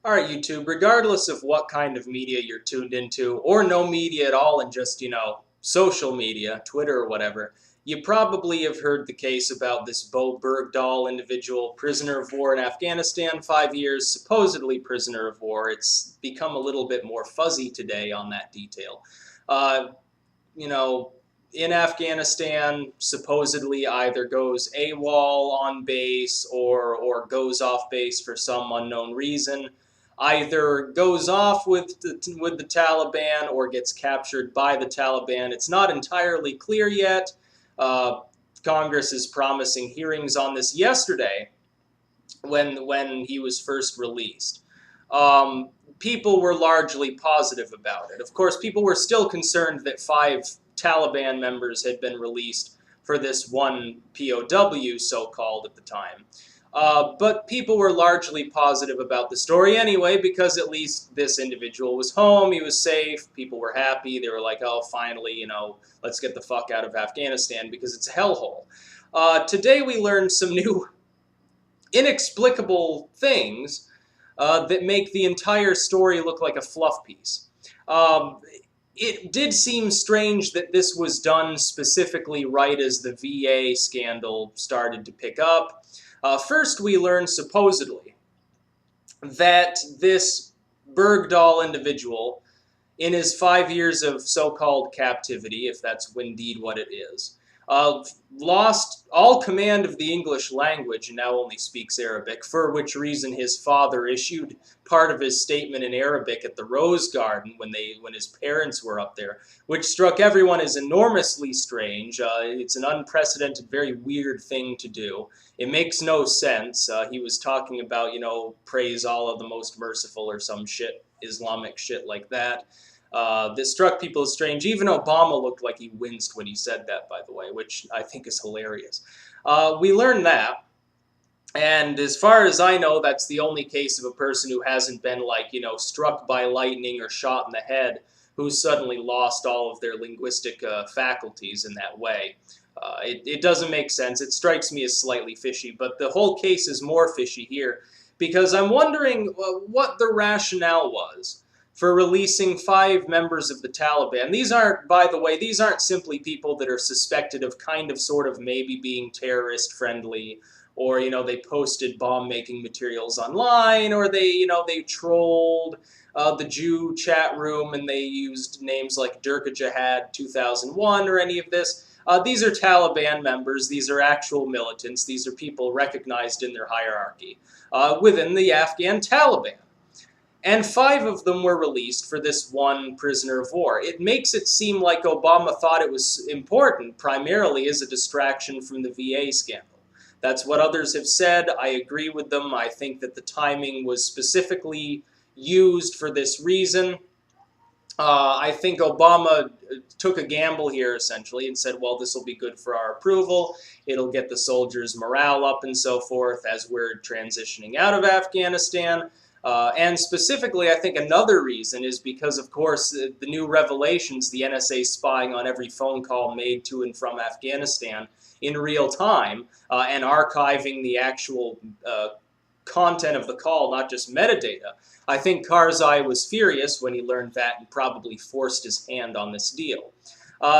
All right, YouTube, regardless of what kind of media you're tuned into, or no media at all and just, social media, Twitter or whatever, you probably have heard the case about this Bergdahl individual, prisoner of war in Afghanistan, 5 years, supposedly prisoner of war. It's become a little bit more fuzzy today on that detail. Uh, you know, in Afghanistan, supposedly either goes AWOL on base or goes off base for some unknown reason, either goes off with the Taliban or gets captured by the Taliban. It's not entirely clear yet. Uh, Congress is promising hearings on this yesterday when he was first released. People were largely positive about it. Of course, people were still concerned that 5 Taliban members had been released for this one POW, so-called at the time. But people were largely positive about the story anyway, because at least this individual was home, he was safe, people were happy, they were like, oh, finally, let's get the fuck out of Afghanistan because it's a hellhole. Today we learned some new inexplicable things that make the entire story look like a fluff piece. Um, it did seem strange that this was done specifically right as the VA scandal started to pick up. First, we learned supposedly that this Bergdahl individual, in his 5 years of so-called captivity, if that's indeed what it is, lost all command of the English language and now only speaks Arabic, for which reason his father issued part of his statement in Arabic at the Rose Garden when his parents were up there, which struck everyone as enormously strange. It's an unprecedented, very weird thing to do. It makes no sense. He was talking about, praise Allah the most merciful or some shit, Islamic shit like that. That struck people as strange. Even Obama looked like he winced when he said that, by the way, which I think is hilarious. We learned that, and as far as I know, that's the only case of a person who hasn't been, struck by lightning or shot in the head, who suddenly lost all of their linguistic faculties in that way. It doesn't make sense. It strikes me as slightly fishy, but the whole case is more fishy here, because I'm wondering what the rationale was for releasing 5 members of the Taliban. These aren't, by the way, these aren't simply people that are suspected of sort of maybe being terrorist friendly, or, they posted bomb-making materials online, or they trolled the Jew chat room and they used names like Durga Jihad 2001 or any of this. These are Taliban members. These are actual militants. These are people recognized in their hierarchy within the Afghan Taliban. And 5 of them were released for this one prisoner of war. It makes it seem like Obama thought it was important, primarily as a distraction from the VA scandal. That's what others have said. I agree with them. I think that the timing was specifically used for this reason. I think Obama took a gamble here, essentially, and said, well, this will be good for our approval. It'll get the soldiers' morale up and so forth as we're transitioning out of Afghanistan. And specifically, I think another reason is because, of course, the new revelations, the NSA spying on every phone call made to and from Afghanistan in real time and archiving the actual content of the call, not just metadata. I think Karzai was furious when he learned that and probably forced his hand on this deal.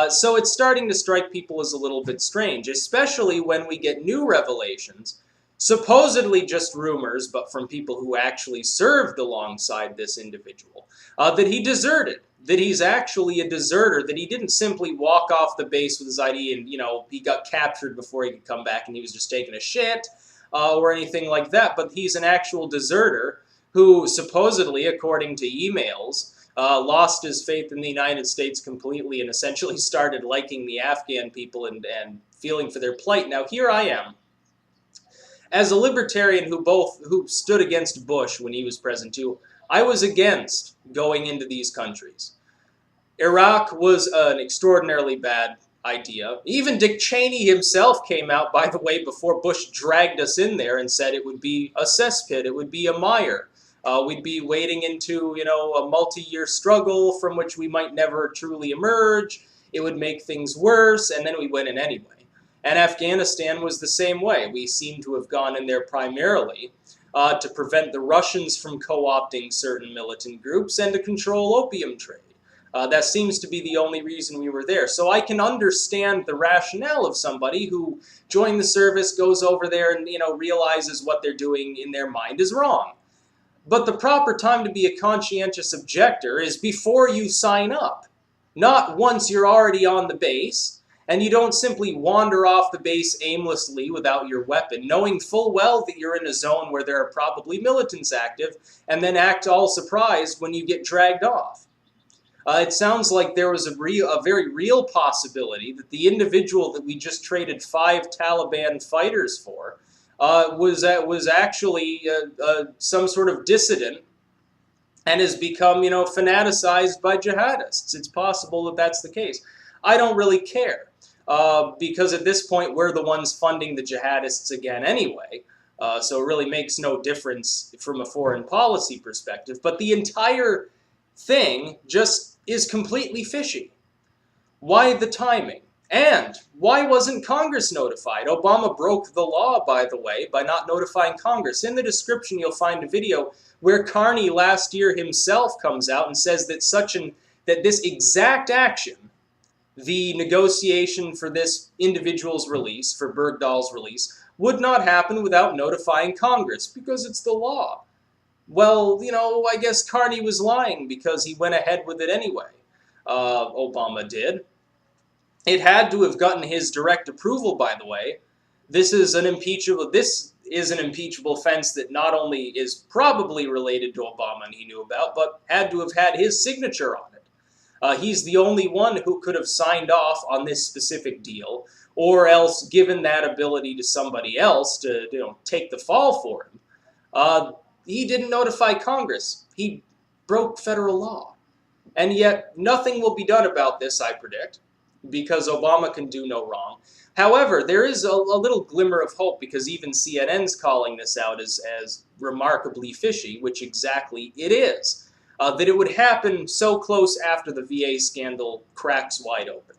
So it's starting to strike people as a little bit strange, especially when we get new revelations, supposedly just rumors, but from people who actually served alongside this individual, that he deserted, that he's actually a deserter, that he didn't simply walk off the base with his ID and, he got captured before he could come back and he was just taking a shit or anything like that, but he's an actual deserter who supposedly, according to emails, lost his faith in the United States completely and essentially started liking the Afghan people and feeling for their plight. Now, here I am, as a libertarian who stood against Bush when he was president too. I was against going into these countries. Iraq was an extraordinarily bad idea. Even Dick Cheney himself came out, by the way, before Bush dragged us in there and said it would be a cesspit, it would be a mire. We'd be wading into, a multi-year struggle from which we might never truly emerge. It would make things worse, and then we went in anyway. And Afghanistan was the same way. We seem to have gone in there primarily to prevent the Russians from co-opting certain militant groups, and to control opium trade. That seems to be the only reason we were there. So I can understand the rationale of somebody who joined the service, goes over there, and realizes what they're doing in their mind is wrong. But the proper time to be a conscientious objector is before you sign up, not once you're already on the base, and you don't simply wander off the base aimlessly without your weapon, knowing full well that you're in a zone where there are probably militants active, and then act all surprised when you get dragged off. It sounds like there was a very real possibility that the individual that we just traded 5 Taliban fighters for was actually some sort of dissident and has become, fanaticized by jihadists. It's possible that that's the case. I don't really care because at this point we're the ones funding the jihadists again anyway. So it really makes no difference from a foreign policy perspective. But the entire thing just is completely fishy. Why the timing? And why wasn't Congress notified? Obama broke the law, by the way, by not notifying Congress. In the description, you'll find a video where Carney last year himself comes out and says that this exact action, the negotiation for this individual's release, for Bergdahl's release, would not happen without notifying Congress because it's the law. Well, I guess Carney was lying because he went ahead with it anyway. Obama did. It had to have gotten his direct approval, by the way. This is an impeachable offense that not only is probably related to Obama and he knew about, but had to have had his signature on it. He's the only one who could have signed off on this specific deal, or else given that ability to somebody else to take the fall for him. He didn't notify Congress. He broke federal law. And yet nothing will be done about this, I predict, because Obama can do no wrong. However, there is a little glimmer of hope because even CNN's calling this out as remarkably fishy, which exactly it is. That it would happen so close after the VA scandal cracks wide open.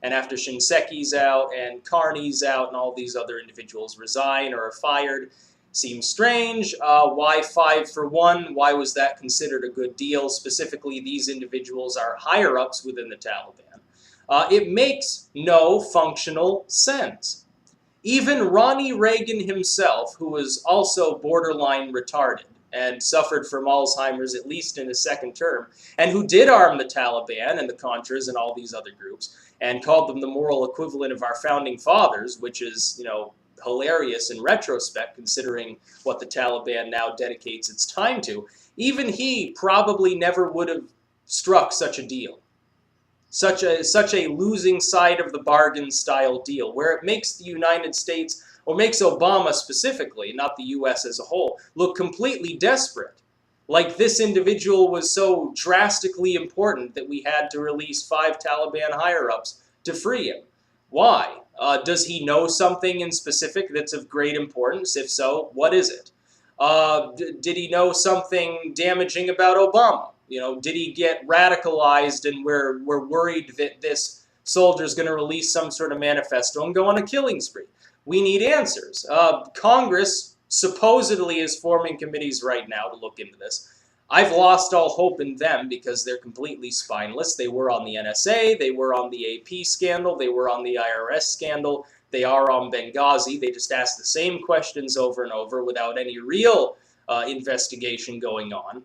And after Shinseki's out and Carney's out and all these other individuals resign or are fired, seems strange. Why 5 for 1? Why was that considered a good deal? Specifically, these individuals are higher-ups within the Taliban. It makes no functional sense. Even Ronnie Reagan himself, who was also borderline retarded and suffered from Alzheimer's at least in his second term, and who did arm the Taliban and the Contras and all these other groups, and called them the moral equivalent of our founding fathers, which is, hilarious in retrospect, considering what the Taliban now dedicates its time to. Even he probably never would have struck such a deal. Such a losing side of the bargain style deal, where it makes the United States, or makes Obama specifically, not the US as a whole, look completely desperate. Like this individual was so drastically important that we had to release 5 Taliban higher-ups to free him. Why? Does he know something in specific that's of great importance? If so, what is it? Did he know something damaging about Obama? Did he get radicalized and we're worried that this soldier is going to release some sort of manifesto and go on a killing spree? We need answers. Congress supposedly is forming committees right now to look into this. I've lost all hope in them because they're completely spineless. They were on the NSA, they were on the AP scandal, they were on the IRS scandal, they are on Benghazi. They just ask the same questions over and over without any real investigation going on.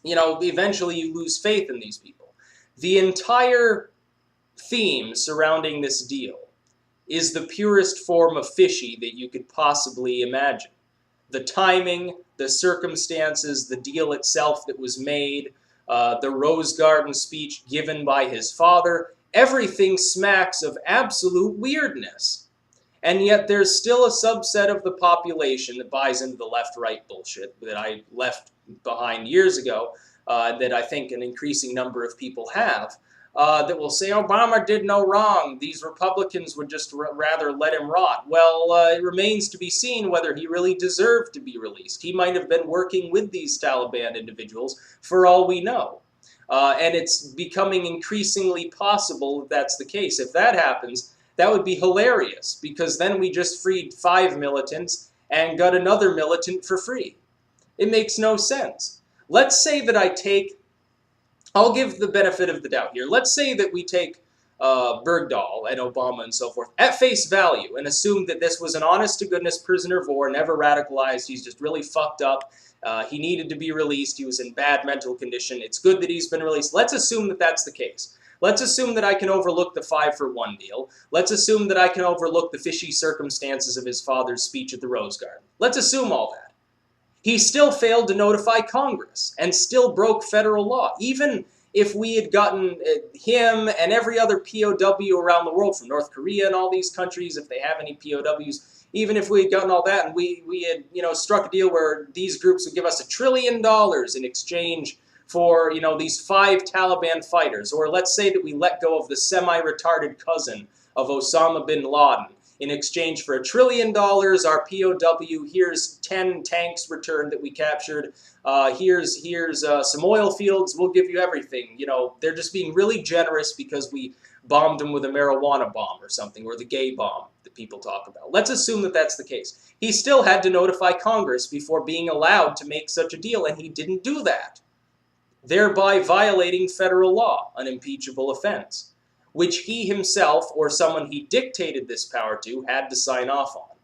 Eventually you lose faith in these people. The entire theme surrounding this deal is the purest form of fishy that you could possibly imagine. The timing, the circumstances, the deal itself that was made, the Rose Garden speech given by his father, everything smacks of absolute weirdness. And yet there's still a subset of the population that buys into the left-right bullshit that I left behind years ago, that I think an increasing number of people have, that will say Obama did no wrong. These Republicans would just rather let him rot. Well, it remains to be seen whether he really deserved to be released. He might have been working with these Taliban individuals for all we know. And it's becoming increasingly possible that that's the case. If that happens, that would be hilarious, because then we just freed 5 militants and got another militant for free. It makes no sense. Let's say that I'll give the benefit of the doubt here. Let's say that we take Bergdahl and Obama and so forth at face value and assume that this was an honest-to-goodness prisoner of war, never radicalized, he's just really fucked up, he needed to be released, he was in bad mental condition, it's good that he's been released. Let's assume that that's the case. Let's assume that I can overlook the 5-for-1 deal. Let's assume that I can overlook the fishy circumstances of his father's speech at the Rose Garden. Let's assume all that. He still failed to notify Congress and still broke federal law. Even if we had gotten him and every other POW around the world, from North Korea and all these countries, if they have any POWs, even if we had gotten all that and we had struck a deal where these groups would give us $1 trillion in exchange for these 5 Taliban fighters, or let's say that we let go of the semi-retarded cousin of Osama bin Laden in exchange for $1 trillion, our POW, here's 10 tanks returned that we captured, here's some oil fields, we'll give you everything. They're just being really generous because we bombed them with a marijuana bomb or something, or the gay bomb that people talk about. Let's assume that that's the case. He still had to notify Congress before being allowed to make such a deal, and he didn't do that, thereby violating federal law, an impeachable offense, which he himself or someone he dictated this power to had to sign off on.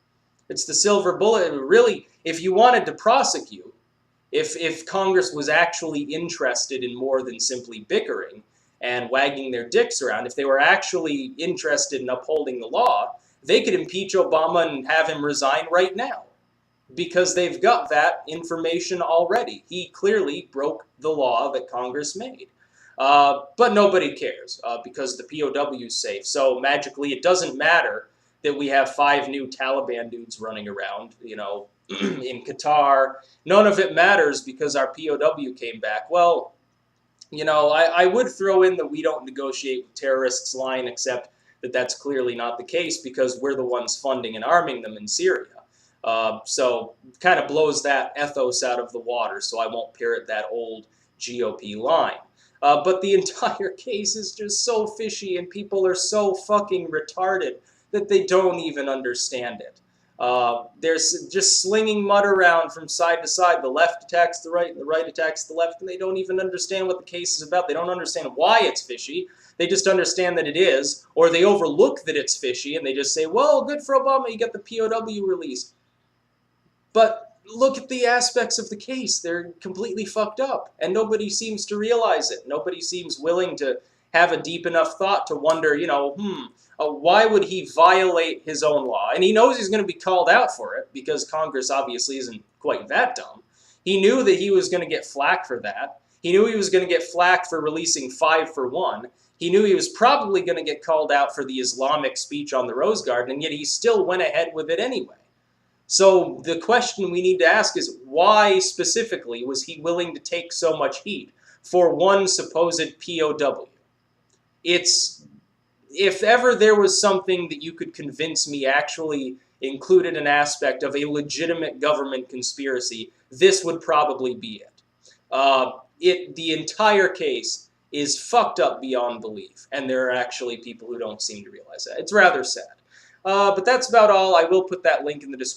It's the silver bullet. Really, if you wanted to prosecute, if Congress was actually interested in more than simply bickering and wagging their dicks around, if they were actually interested in upholding the law, they could impeach Obama and have him resign right now, because they've got that information already. He clearly broke the law that Congress made. But nobody cares because the POW is safe. So magically, it doesn't matter that we have 5 new Taliban dudes running around, in Qatar. None of it matters because our POW came back. Well, I would throw in the "we don't negotiate with terrorists" line, except that that's clearly not the case because we're the ones funding and arming them in Syria. So kind of blows that ethos out of the water, so I won't parrot that old GOP line. But the entire case is just so fishy, and people are so fucking retarded that they don't even understand it. They're just slinging mud around from side to side. The left attacks the right, and the right attacks the left, and they don't even understand what the case is about. They don't understand why it's fishy. They just understand that it is, or they overlook that it's fishy, and they just say, well, good for Obama, you got the POW released. But look at the aspects of the case. They're completely fucked up, and nobody seems to realize it. Nobody seems willing to have a deep enough thought to wonder, why would he violate his own law? And he knows he's going to be called out for it because Congress obviously isn't quite that dumb. He knew that he was going to get flack for that. He knew he was going to get flack for releasing 5-for-1. He knew he was probably going to get called out for the Islamic speech on the Rose Garden, and yet he still went ahead with it anyway. So the question we need to ask is, why specifically was he willing to take so much heat for one supposed POW? If ever there was something that you could convince me actually included an aspect of a legitimate government conspiracy, this would probably be it. The entire case is fucked up beyond belief, and there are actually people who don't seem to realize that. It's rather sad. But that's about all. I will put that link in the description.